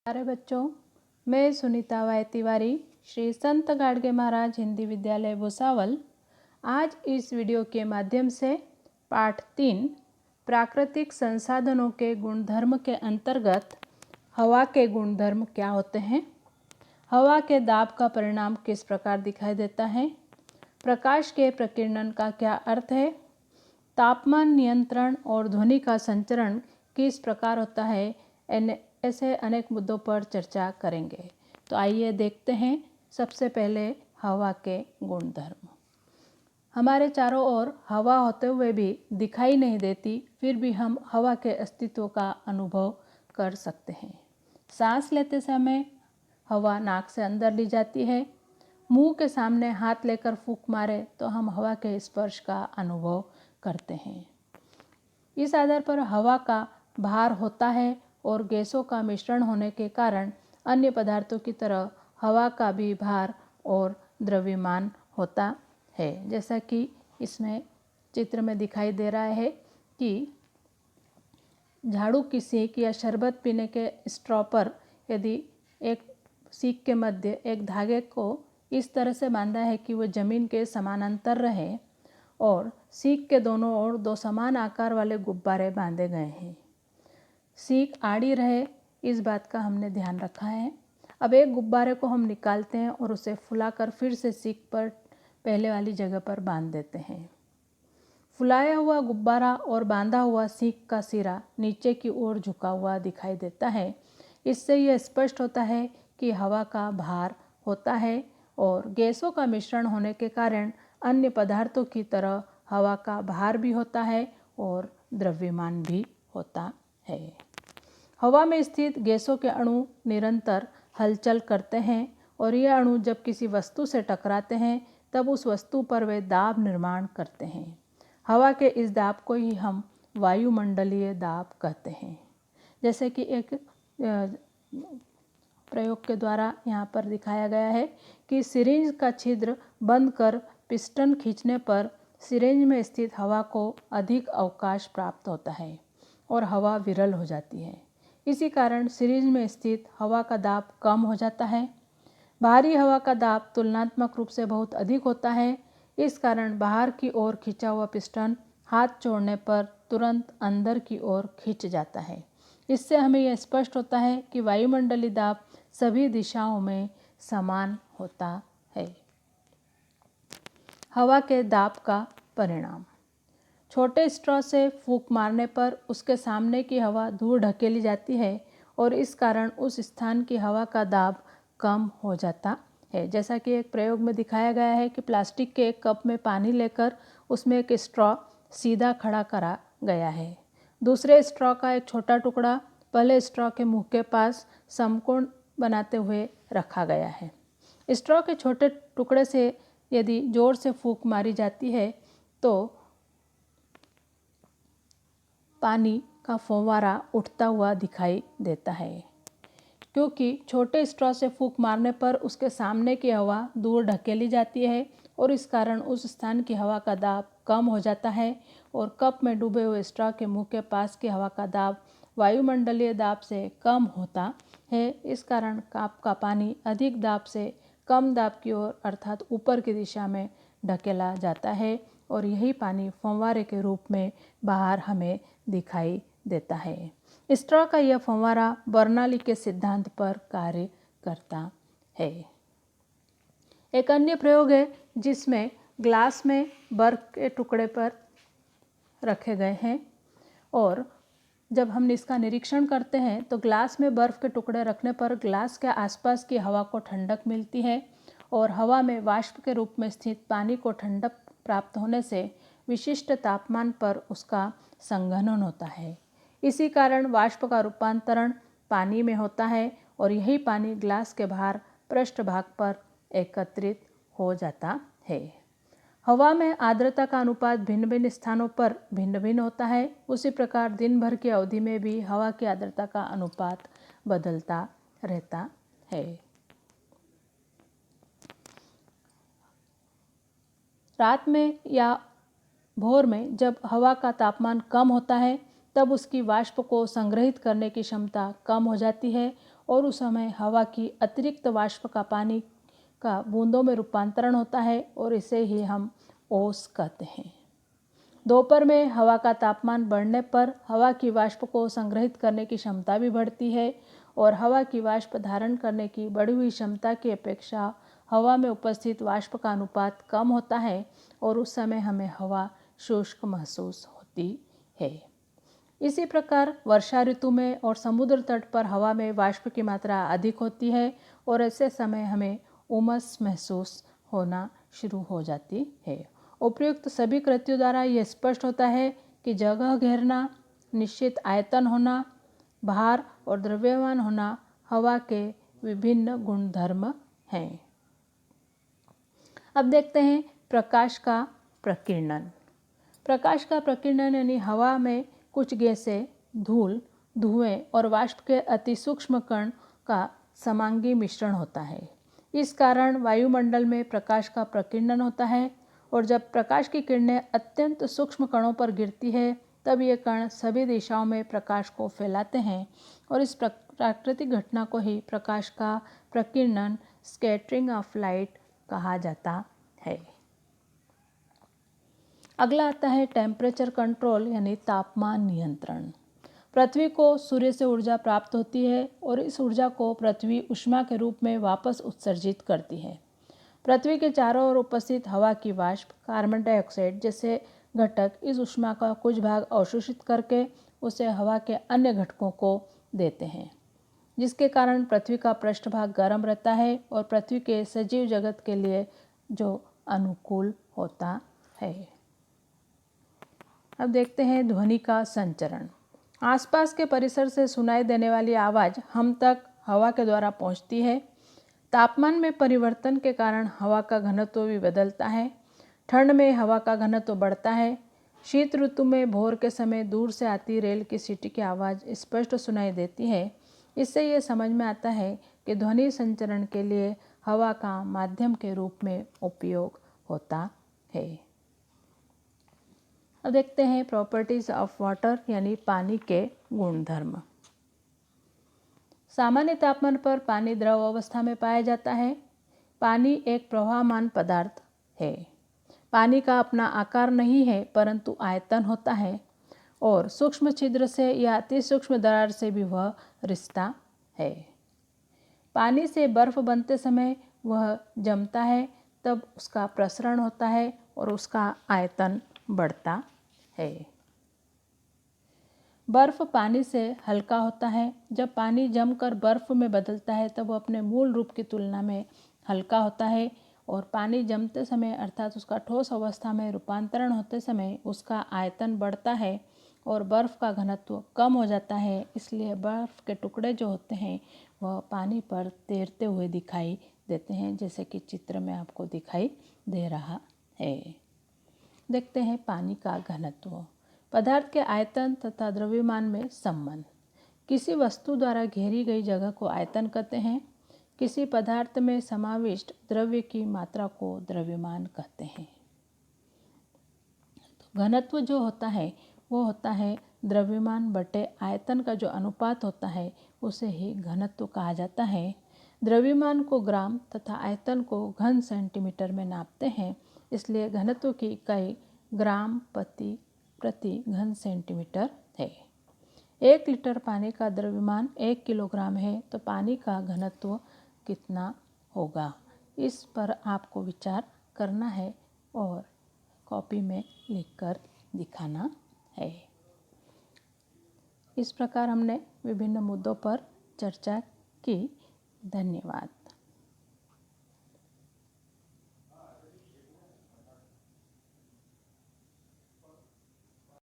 प्यारे बच्चों, मैं सुनीता वाई तिवारी श्री संत गाडगे महाराज हिंदी विद्यालय भुसावल आज इस वीडियो के माध्यम से पाठ 3 प्राकृतिक संसाधनों के गुणधर्म के अंतर्गत हवा के गुणधर्म क्या होते हैं, हवा के दाब का परिणाम किस प्रकार दिखाई देता है, प्रकाश के प्रकीर्णन का क्या अर्थ है, तापमान नियंत्रण और ध्वनि का संचरण किस प्रकार होता है, ऐसे अनेक मुद्दों पर चर्चा करेंगे। तो आइए देखते हैं। सबसे पहले हवा के गुणधर्म। हमारे चारों ओर हवा होते हुए भी दिखाई नहीं देती, फिर भी हम हवा के अस्तित्व का अनुभव कर सकते हैं। सांस लेते समय हवा नाक से अंदर ली जाती है। मुंह के सामने हाथ लेकर फूंक मारे तो हम हवा के स्पर्श का अनुभव करते हैं। इस आधार पर हवा का भार होता है और गैसों का मिश्रण होने के कारण अन्य पदार्थों की तरह हवा का भी भार और द्रव्यमान होता है। जैसा कि इसमें चित्र में दिखाई दे रहा है कि झाड़ू की सीख या शरबत पीने के स्ट्रॉ पर यदि एक सीख के मध्य एक धागे को इस तरह से बांधा है कि वह जमीन के समानांतर रहे और सीख के दोनों ओर दो समान आकार वाले गुब्बारे बांधे गए हैं। सीख आड़ी रहे, इस बात का हमने ध्यान रखा है। अब एक गुब्बारे को हम निकालते हैं और उसे फुलाकर फिर से सीख पर पहले वाली जगह पर बांध देते हैं। फुलाया हुआ गुब्बारा और बांधा हुआ सीख का सिरा नीचे की ओर झुका हुआ दिखाई देता है। इससे यह स्पष्ट होता है कि हवा का भार होता है और गैसों का मिश्रण होने के कारण अन्य पदार्थों की तरह हवा का भार भी होता है और द्रव्यमान भी होता है। हवा में स्थित गैसों के अणु निरंतर हलचल करते हैं और ये अणु जब किसी वस्तु से टकराते हैं तब उस वस्तु पर वे दाब निर्माण करते हैं। हवा के इस दाब को ही हम वायुमंडलीय दाब कहते हैं। जैसे कि एक प्रयोग के द्वारा यहाँ पर दिखाया गया है कि सिरिंज का छिद्र बंद कर पिस्टन खींचने पर सिरिंज में स्थित हवा को अधिक अवकाश प्राप्त होता है और हवा विरल हो जाती है। इसी कारण सिरिंज में स्थित हवा का दाब कम हो जाता है। बाहरी हवा का दाब तुलनात्मक रूप से बहुत अधिक होता है। इस कारण बाहर की ओर खींचा हुआ पिस्टन हाथ छोड़ने पर तुरंत अंदर की ओर खींच जाता है। इससे हमें यह स्पष्ट होता है कि वायुमंडलीय दाब सभी दिशाओं में समान होता है। हवा के दाब का परिणाम। छोटे स्ट्रॉ से फूंक मारने पर उसके सामने की हवा दूर ढकेली जाती है और इस कारण उस स्थान की हवा का दाब कम हो जाता है। जैसा कि एक प्रयोग में दिखाया गया है कि प्लास्टिक के एक कप में पानी लेकर उसमें एक स्ट्रॉ सीधा खड़ा करा गया है। दूसरे स्ट्रॉ का एक छोटा टुकड़ा पहले स्ट्रॉ के मुंह के पास समकोण बनाते हुए रखा गया है। स्ट्रॉ के छोटे टुकड़े से यदि जोर से फूंक मारी जाती है तो पानी का फव्वारा उठता हुआ दिखाई देता है। क्योंकि छोटे स्ट्रॉ से फूंक मारने पर उसके सामने की हवा दूर ढकेली जाती है और इस कारण उस स्थान की हवा का दाब कम हो जाता है और कप में डूबे हुए स्ट्रॉ के मुंह के पास की हवा का दाब वायुमंडलीय दाब से कम होता है। इस कारण कप का पानी अधिक दाब से कम दाब की ओर अर्थात ऊपर की दिशा में ढकेला जाता है और यही पानी फव्वारे के रूप में बाहर हमें दिखाई देता है। स्ट्रॉ का यह फव्वारा बर्नौली के सिद्धांत पर कार्य करता है। एक अन्य प्रयोग है जिसमें ग्लास में बर्फ के टुकड़े पर रखे गए हैं और जब हम इसका निरीक्षण करते हैं तो ग्लास में बर्फ़ के टुकड़े रखने पर ग्लास के आसपास की हवा को ठंडक मिलती है और हवा में वाष्प के रूप में स्थित पानी को ठंडक प्राप्त होने से विशिष्ट तापमान पर उसका संघनन होता है। इसी कारण वाष्प का रूपांतरण पानी में होता है और यही पानी ग्लास के बाहर पृष्ठभाग पर एकत्रित हो जाता है। हवा में आर्द्रता का अनुपात भिन्न भिन्न स्थानों पर भिन्न भिन्न होता है। उसी प्रकार दिन भर की अवधि में भी हवा की आर्द्रता का अनुपात बदलता रहता है। रात में या भोर में जब हवा का तापमान कम होता है तब उसकी वाष्प को संग्रहित करने की क्षमता कम हो जाती है और उस समय हवा की अतिरिक्त वाष्प का पानी का बूंदों में रूपांतरण होता है और इसे ही हम ओस कहते हैं। दोपहर में हवा का तापमान बढ़ने पर हवा की वाष्प को संग्रहित करने की क्षमता भी बढ़ती है और हवा की वाष्प धारण करने की बढ़ी हुई क्षमता की अपेक्षा हवा में उपस्थित वाष्प का अनुपात कम होता है और उस समय हमें हवा शुष्क महसूस होती है। इसी प्रकार वर्षा ऋतु में और समुद्र तट पर हवा में वाष्प की मात्रा अधिक होती है और ऐसे समय हमें उमस महसूस होना शुरू हो जाती है। उपयुक्त सभी कृत्यों द्वारा यह स्पष्ट होता है कि जगह घेरना, निश्चित आयतन होना, भार और द्रव्यमान होना हवा के विभिन्न गुणधर्म हैं। अब देखते हैं प्रकाश का प्रकीर्णन। प्रकाश का प्रकीर्णन यानी हवा में कुछ गैसें, धूल, धुएं और वाष्प के अति सूक्ष्म कण का समांगी मिश्रण होता है। इस कारण वायुमंडल में प्रकाश का प्रकीर्णन होता है और जब प्रकाश की किरणें अत्यंत सूक्ष्म कणों पर गिरती है तब ये कण सभी दिशाओं में प्रकाश को फैलाते हैं और इस प्राकृतिक घटना को ही प्रकाश का प्रकीर्णन, स्कैटरिंग ऑफ लाइट कहा जाता है। अगला आता है टेम्परेचर कंट्रोल यानी तापमान नियंत्रण। पृथ्वी को सूर्य से ऊर्जा प्राप्त होती है और इस ऊर्जा को पृथ्वी ऊष्मा के रूप में वापस उत्सर्जित करती है। पृथ्वी के चारों ओर उपस्थित हवा की वाष्प, कार्बन डाइऑक्साइड जैसे घटक इस ऊष्मा का कुछ भाग अवशोषित करके उसे हवा के अन्य घटकों को देते हैं, जिसके कारण पृथ्वी का पृष्ठभाग गर्म रहता है और पृथ्वी के सजीव जगत के लिए जो अनुकूल होता है। अब देखते हैं ध्वनि का संचरण। आसपास के परिसर से सुनाई देने वाली आवाज़ हम तक हवा के द्वारा पहुंचती है। तापमान में परिवर्तन के कारण हवा का घनत्व भी बदलता है। ठंड में हवा का घनत्व बढ़ता है। शीत ऋतु में भोर के समय दूर से आती रेल की सीटी की आवाज़ स्पष्ट सुनाई देती है। इससे ये समझ में आता है कि ध्वनि संचरण के लिए हवा का माध्यम के रूप में उपयोग होता है। अब देखते हैं प्रॉपर्टीज ऑफ वाटर यानी पानी के गुणधर्म। सामान्य तापमान पर पानी द्रव अवस्था में पाया जाता है। पानी एक प्रवाहमान पदार्थ है। पानी का अपना आकार नहीं है परंतु आयतन होता है और सूक्ष्म छिद्र से या अति सूक्ष्म दरार से भी वह रिश्ता है। पानी से बर्फ बनते समय वह जमता है, तब उसका प्रसरण होता है और उसका आयतन बढ़ता है। बर्फ पानी से हल्का होता है। जब पानी जमकर बर्फ में बदलता है तब वह अपने मूल रूप की तुलना में हल्का होता है और पानी जमते समय अर्थात उसका ठोस अवस्था में रूपांतरण होते समय उसका आयतन बढ़ता है और बर्फ़ का घनत्व कम हो जाता है। इसलिए बर्फ़ के टुकड़े जो होते हैं वह पानी पर तैरते हुए दिखाई देते हैं, जैसे कि चित्र में आपको दिखाई दे रहा है। देखते हैं पानी का घनत्व। पदार्थ के आयतन तथा द्रव्यमान में संबंध। किसी वस्तु द्वारा घेरी गई जगह को आयतन कहते हैं। किसी पदार्थ में समाविष्ट द्रव्य की मात्रा को द्रव्यमान कहते हैं। तो घनत्व जो होता है वो होता है द्रव्यमान बटे आयतन का जो अनुपात होता है उसे ही घनत्व कहा जाता है। द्रव्यमान को ग्राम तथा आयतन को घन सेंटीमीटर में नापते हैं, इसलिए घनत्व की इकाई ग्राम प्रति घन सेंटीमीटर है। 1 लीटर पानी का द्रव्यमान 1 किलोग्राम है, तो पानी का घनत्व कितना होगा, इस पर आपको विचार करना है और कॉपी में लिखकर दिखाना है। इस प्रकार हमने विभिन्न मुद्दों पर चर्चा की। धन्यवाद।